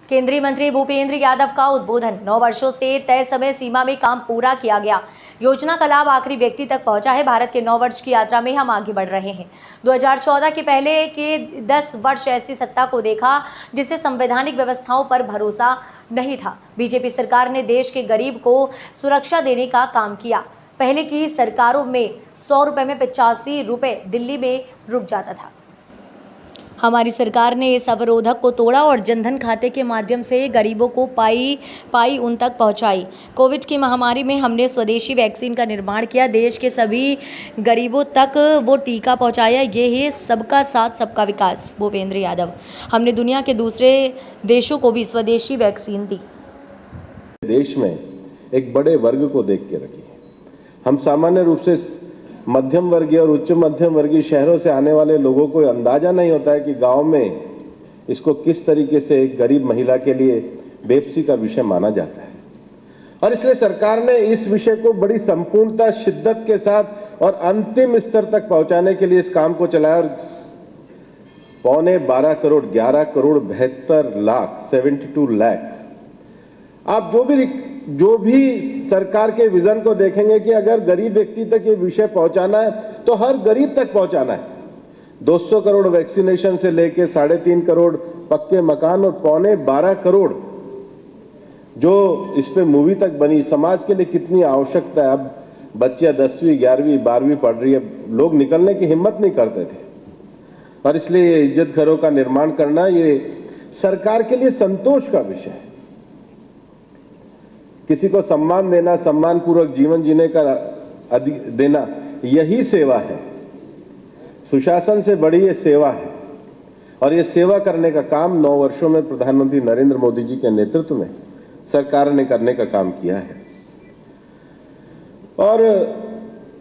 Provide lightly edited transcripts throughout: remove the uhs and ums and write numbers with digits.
केंद्रीय मंत्री भूपेंद्र यादव का उद्बोधन। 9 वर्षों से तय समय सीमा में काम पूरा किया गया। योजना का लाभ आखिरी व्यक्ति तक पहुंचा है। भारत के 9 वर्ष की यात्रा में हम आगे बढ़ रहे हैं। 2014 के पहले के 10 वर्ष ऐसी सत्ता को देखा जिसे संवैधानिक व्यवस्थाओं पर भरोसा नहीं था। बीजेपी सरकार ने देश के गरीब को सुरक्षा देने का काम किया। पहले की सरकारों में 100 रुपए में 85 रुपए दिल्ली में रुक जाता था। हमारी सरकार ने इस अवरोधक को तोड़ा और जनधन खाते के माध्यम से गरीबों को पाई उन तक पहुंचाई। कोविड की महामारी में हमने स्वदेशी वैक्सीन का निर्माण किया। देश के सभी गरीबों तक वो टीका पहुंचाया। ये है सबका साथ सबका विकास। भूपेंद्र यादव। हमने दुनिया के दूसरे देशों को भी स्वदेशी वैक्सीन दी। देश में एक बड़े वर्ग को देख के रखी है। हम सामान्य रूप से मध्यम वर्गीय और उच्च मध्यम वर्गीय शहरों से आने वाले लोगों को अंदाजा नहीं होता है कि गांव में इसको किस तरीके से एक गरीब महिला के लिए बेबसी का विषय माना जाता है। और इसलिए सरकार ने इस विषय को बड़ी संपूर्णता, शिद्दत के साथ और अंतिम स्तर तक पहुंचाने के लिए इस काम को चलाया और 11 करोड़ 72 लाख 72 लाख। आप जो भी सरकार के विजन को देखेंगे कि अगर गरीब व्यक्ति तक ये विषय पहुंचाना है तो हर गरीब तक पहुंचाना है। 200 करोड़ वैक्सीनेशन से लेके 3.5 करोड़ पक्के मकान और 12 करोड़ जो इस पे मूवी तक बनी। समाज के लिए कितनी आवश्यकता है। अब बच्चियां 10वीं 11वीं 12वीं पढ़ रही है, लोग निकलने की हिम्मत नहीं करते थे और इसलिए इज्जत घरों का निर्माण करना ये सरकार के लिए संतोष का विषय है। किसी को सम्मान देना, सम्मान पूर्वक जीवन जीने का देना, यही सेवा है। सुशासन से बड़ी ये सेवा है और ये सेवा करने का काम 9 वर्षों में प्रधानमंत्री नरेंद्र मोदी जी के नेतृत्व में सरकार ने करने का काम किया है। और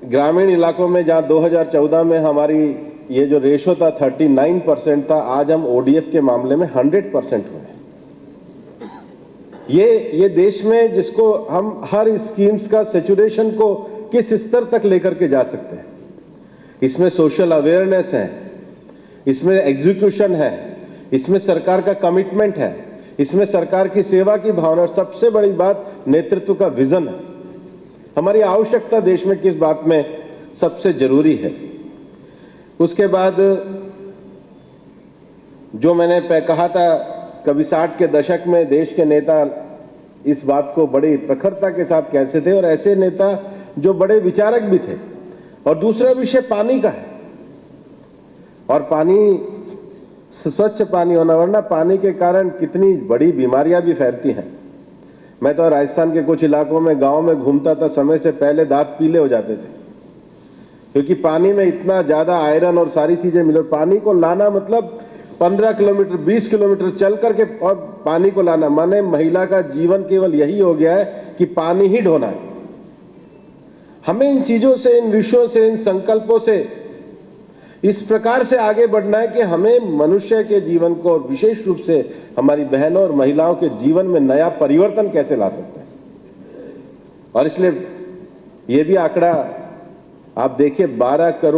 ग्रामीण इलाकों में जहां 2014 में हमारी ये जो रेशो था 39% था, आज हम ओडीएफ के मामले में 100% हुए। ये देश में जिसको हम हर स्कीम्स का सैचुरेशन को किस स्तर तक लेकर के जा सकते हैं। इसमें सोशल अवेयरनेस है, इसमें एग्जीक्यूशन है, इसमें सरकार का कमिटमेंट है, इसमें सरकार की सेवा की भावना और सबसे बड़ी बात नेतृत्व का विजन है। हमारी आवश्यकता देश में किस बात में सबसे जरूरी है। उसके बाद जो मैंने कहा था, कभी 60 के दशक में देश के नेता इस बात को बड़ी प्रखरता के साथ कहते थे और ऐसे नेता जो बड़े विचारक भी थे। और दूसरा विषय पानी का है और पानी, स्वच्छ पानी होना, वरना पानी के कारण कितनी बड़ी बीमारियां भी फैलती हैं। मैं तो राजस्थान के कुछ इलाकों में गांव में घूमता था, समय से पहले दांत पीले हो जाते थे क्योंकि पानी में इतना ज्यादा आयरन और सारी चीजें मिले। पानी को लाना मतलब 15 किलोमीटर 20 किलोमीटर चल करके और पानी को लाना, माने महिला का जीवन केवल यही हो गया है कि पानी ही ढोना है। हमें इन चीजों से, इन विषयों से, इन संकल्पों से इस प्रकार से आगे बढ़ना है कि हमें मनुष्य के जीवन को, विशेष रूप से हमारी बहनों और महिलाओं के जीवन में नया परिवर्तन कैसे ला सकते हैं। और इसलिए ये भी आंकड़ा आप देखिए, 12 करोड़